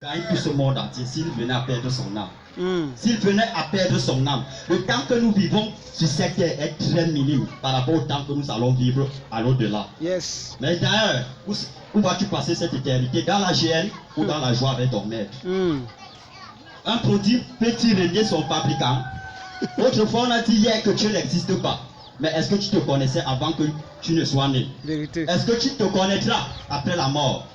gagne tout ce monde entier s'il venait à perdre son âme. S'il venait à perdre son âme, le temps que nous vivons sur cette terre est très minime par rapport au temps que nous allons vivre à l'au-delà. Yes. Mais d'ailleurs, où vas-tu passer cette éternité? Dans la GN ou dans la joie avec ton maître? Un produit peut-il régner son fabricant? Autrefois, on a dit hier que Dieu n'existe pas. Mais est-ce que tu te connaissais avant que tu ne sois né? Vérité. Est-ce que tu te connaîtras après la mort?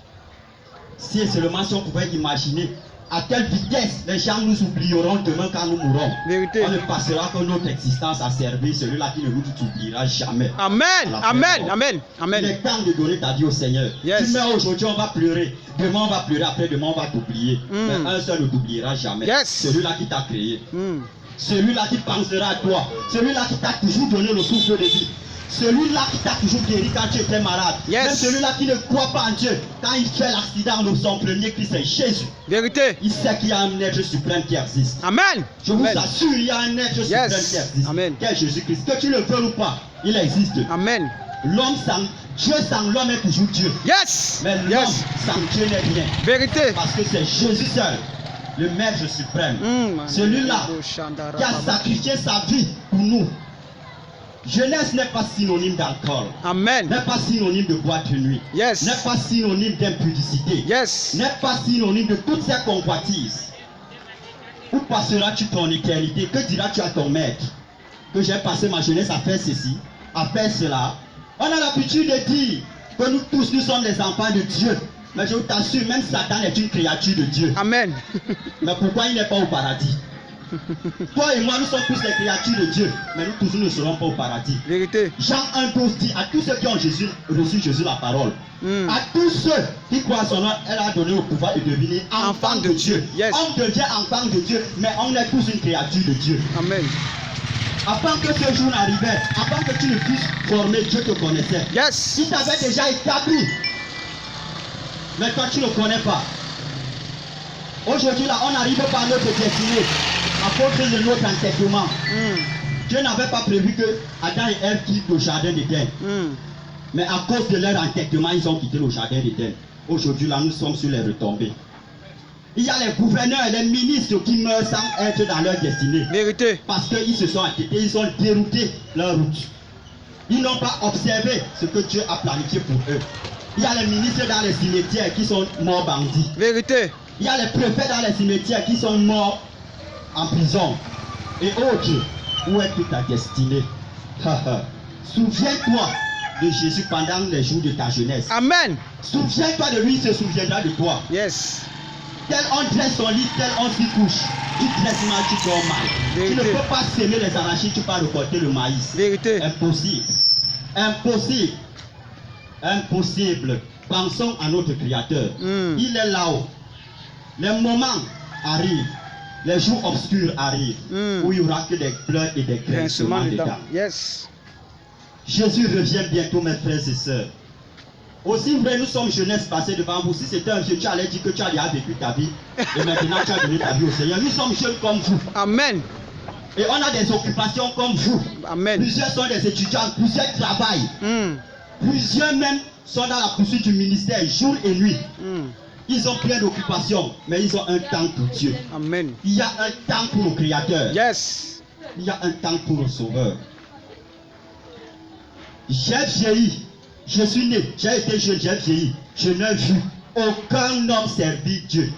Si seulement si on pouvait imaginer à quelle vitesse les gens nous oublieront demain quand nous mourrons. Vérité. On ne passera que notre existence à servir celui-là qui ne nous oubliera jamais. Amen. Amen. Amen. Amen. Il est temps de donner ta vie au Seigneur. Yes. Tu meurs aujourd'hui, on va pleurer. Demain, on va pleurer. Après demain, on va t'oublier. Mais un seul ne t'oubliera jamais. Yes. Celui-là qui t'a créé. Celui-là qui pensera à toi. Celui-là qui t'a toujours donné le souffle de vie. Celui-là qui t'a toujours guéri quand tu étais malade. Yes. Même celui-là qui ne croit pas en Dieu. Quand il fait l'accident, son premier Christ, c'est Jésus. Vérité. Il sait qu'il y a un être suprême qui existe. Amen. Je vous Amen. assure, il y a un être suprême qui existe. Amen. Quel Jésus-Christ. Que tu le veux ou pas, il existe. Amen. L'homme sans Dieu, sans l'homme est toujours Dieu. Yes. Mais l'homme Yes. sans Dieu n'est rien. Vérité. Parce que c'est Jésus seul, le Maître suprême. Celui-là qui a sacrifié sa vie pour nous. Jeunesse n'est pas synonyme d'alcool. Amen. N'est pas synonyme de boîte de nuit. Yes. N'est pas synonyme d'impudicité. Yes. N'est pas synonyme de toutes ces convoitises. Où passeras-tu ton éternité? Que diras-tu à ton maître? Que j'ai passé ma jeunesse à faire ceci, à faire cela. On a l'habitude de dire que nous tous, nous sommes des enfants de Dieu. Mais je t'assure, même Satan est une créature de Dieu. Amen. Mais pourquoi il n'est pas au paradis? Toi et moi, nous sommes tous les créatures de Dieu. Mais nous tous, nous ne serons pas au paradis. Vérité. Jean 1,12 dit à tous ceux qui ont reçu Jésus la parole, à tous ceux qui croient à son nom, elle a donné le pouvoir de devenir enfant de Dieu. Yes. On devient enfant de Dieu, mais on est tous une créature de Dieu. Amen. Avant que ce jour n'arrivait, avant que tu ne puisses former, Dieu te connaissait. Yes. Il t'avait déjà établi. Mais toi, tu ne connais pas. Aujourd'hui, là, on n'arrive pas à notre destinée à cause de notre entêtement. Dieu n'avait pas prévu que Adam et Ève quittent le jardin d'Éden. Mais à cause de leur entêtement, ils ont quitté le jardin d'Éden. Aujourd'hui, là, nous sommes sur les retombées. Il y a les gouverneurs et les ministres qui meurent sans être dans leur destinée. Vérité. Parce qu'ils se sont entêtés, ils ont dérouté leur route. Ils n'ont pas observé ce que Dieu a planifié pour eux. Il y a les ministres dans les cimetières qui sont morts bandits. Vérité. Il y a les préfets dans les cimetières qui sont morts en prison. Et autres, où est toute ta destinée? Souviens-toi de Jésus pendant les jours de ta jeunesse. Amen. Souviens-toi de lui, il se souviendra de toi. Yes. Tel on dresse son lit, tel on s'y couche. Tu dresses mal, tu dors mal. Vérité. Tu ne peux pas s'aimer les arachides, tu peux pas récolter le maïs. Vérité. Impossible. Impossible. Impossible. Pensons à notre Créateur. Il est là-haut. Les moments arrivent. Les jours obscurs arrivent. Où il n'y aura que des pleurs et des grincements dedans. Yes. Jésus revient bientôt, mes frères et sœurs. Aussi vrai, nous sommes jeunesse passée devant vous. Si c'était un vieux, tu allais dire que tu as déjà vécu ta vie. Et maintenant, tu as donné ta vie au Seigneur. Nous sommes jeunes comme vous. Amen. Et on a des occupations comme vous. Amen. Plusieurs sont des étudiants, plusieurs travaillent. Plusieurs même sont dans la poursuite du ministère jour et nuit. Ils ont plein d'occupations, mais ils ont un temps pour Dieu. Amen. Il y a un temps pour le Créateur. Yes. Il y a un temps pour le Sauveur. J'ai vieilli. Je suis né. J'ai été jeune, j'ai vieilli. Je n'ai vu aucun homme servir Dieu.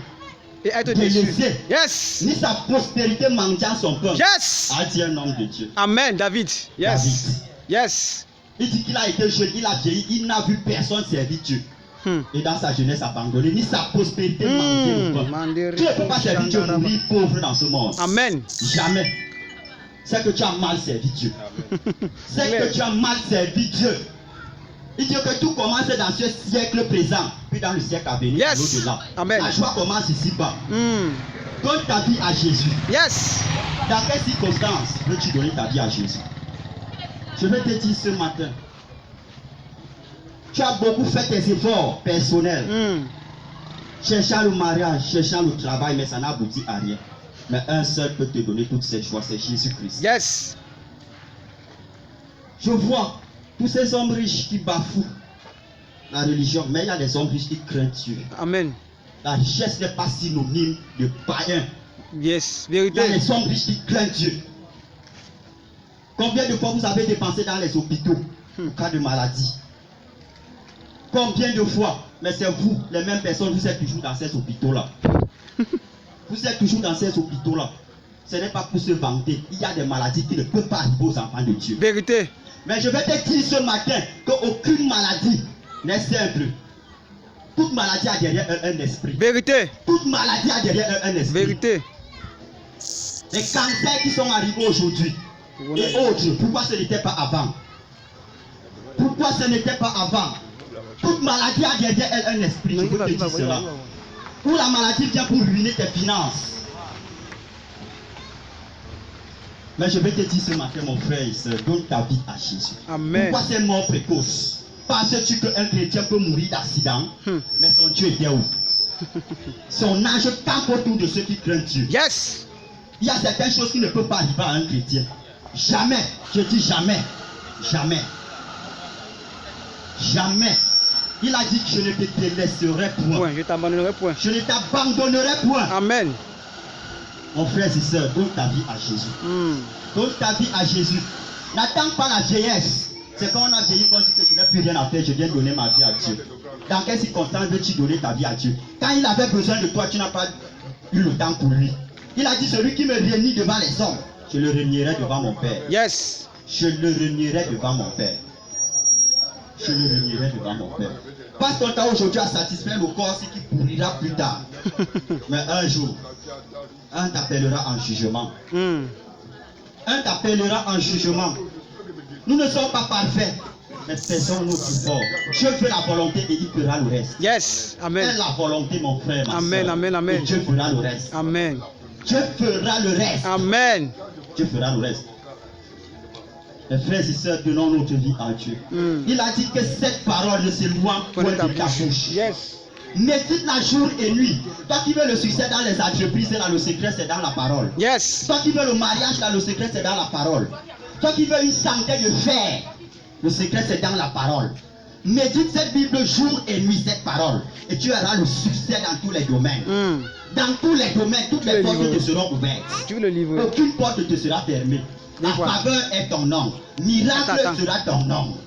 Et être déçu. Délaissé. Yes. Ni sa prospérité mendiant son peuple. Yes. A dit un homme de Dieu. Amen, David. Yes. David. Yes. Il dit qu'il a été jeune, il a vieilli, il n'a vu personne servir Dieu. Et dans sa jeunesse abandonnée, ni sa prospérité mendier au peuple. Tu ne peux pas servir Dieu, mourir pauvre dans ce monde. Amen. Jamais. C'est que tu as mal servi Dieu. C'est que tu as mal servi Dieu. Il dit que tout commence dans ce siècle présent, puis dans le siècle à venir, Yes. l'au-delà. Amen. La joie commence ici-bas. Donne ta vie à Jésus. Yes. Dans quelles circonstances veux-tu donner ta vie à Jésus? Je vais te dire ce matin. Tu as beaucoup fait tes efforts personnels. Cherchant le mariage, cherchant le travail, mais ça n'a abouti à rien. Mais un seul peut te donner toutes ces joies, c'est Jésus-Christ. Yes. Je vois tous ces hommes riches qui bafouent la religion, mais il y a des hommes riches qui craignent Dieu. Amen. La richesse n'est pas synonyme de païen. Yes. Il y a Vérité. les hommes riches qui craignent Dieu. Combien de fois vous avez dépensé dans les hôpitaux en cas de maladie? Combien de fois? Mais c'est vous, les mêmes personnes, vous êtes toujours dans ces hôpitaux-là. Vous êtes toujours dans ces hôpitaux-là. Ce n'est pas pour se vanter. Il y a des maladies qui ne peuvent pas arriver aux enfants de Dieu. Vérité. Mais je vais te dire ce matin qu'aucune maladie n'est simple. Toute maladie a derrière un esprit. Vérité. Toute maladie a derrière un esprit. Vérité. Les cancers qui sont arrivés aujourd'hui et autres, pourquoi ce n'était pas avant? Pourquoi ce n'était pas avant? Toute maladie a derrière elle un esprit. Je veux te dire cela. Où la maladie vient pour ruiner tes finances. Mais je vais te dire ce matin, mon frère et soeur, donne ta vie à Jésus. Amen. Pourquoi c'est mort précoce? Parce qu'un chrétien peut mourir d'accident, mais son Dieu était où? Son ange campe autour de ceux qui craignent Dieu. Yes. Il y a certaines choses qui ne peuvent pas arriver à un chrétien. Jamais, je dis jamais, jamais, jamais. Il a dit que je ne te délaisserai point. Point. Je t'abandonnerai point. Je ne t'abandonnerai point. Amen. Mon frère et soeur, donne ta vie à Jésus. Donne ta vie à Jésus. N'attends pas la vieillesse. C'est quand on a vieilli qu'on dit que tu n'as plus rien à faire, je viens donner ma vie à Dieu. Dans quelles circonstances veux-tu donner ta vie à Dieu? Quand il avait besoin de toi, tu n'as pas eu le temps pour lui. Il a dit, celui qui me réunit devant les hommes, je le réunirai devant mon Père. Yes. Je le réunirai devant mon Père. Je le réunirai devant mon Père. Passe ton temps aujourd'hui à satisfaire le corps, ce qui pourrira plus tard. Mais un jour, un t'appellera en jugement. Un t'appellera en jugement. Nous ne sommes pas parfaits, mais faisons notre effort. Dieu fait la volonté et il fera le reste. Yes. Amen. Fais la volonté, mon frère, ma Amen, soeur, amen, amen. et Dieu fera le reste. Amen. Dieu fera le reste. Amen. Dieu fera le reste. Mes frères et sœurs, donnons notre vie à Dieu. Il a dit que cette parole ne s'éloigne point de ta bouche. Yes. Médite-la jour et nuit. Toi qui veux le succès dans les entreprises, là, le secret c'est dans la parole. Yes. Toi qui veux le mariage, là, le secret c'est dans la parole. Toi qui veux une santé de fer, le secret c'est dans la parole. Médite cette Bible jour et nuit, cette parole. Et tu auras le succès dans tous les domaines. Dans tous les domaines, toutes les portes te seront ouvertes. Tu veux le livre? Aucune porte te sera fermée. La faveur est ton nom. Miracle sera ton nom.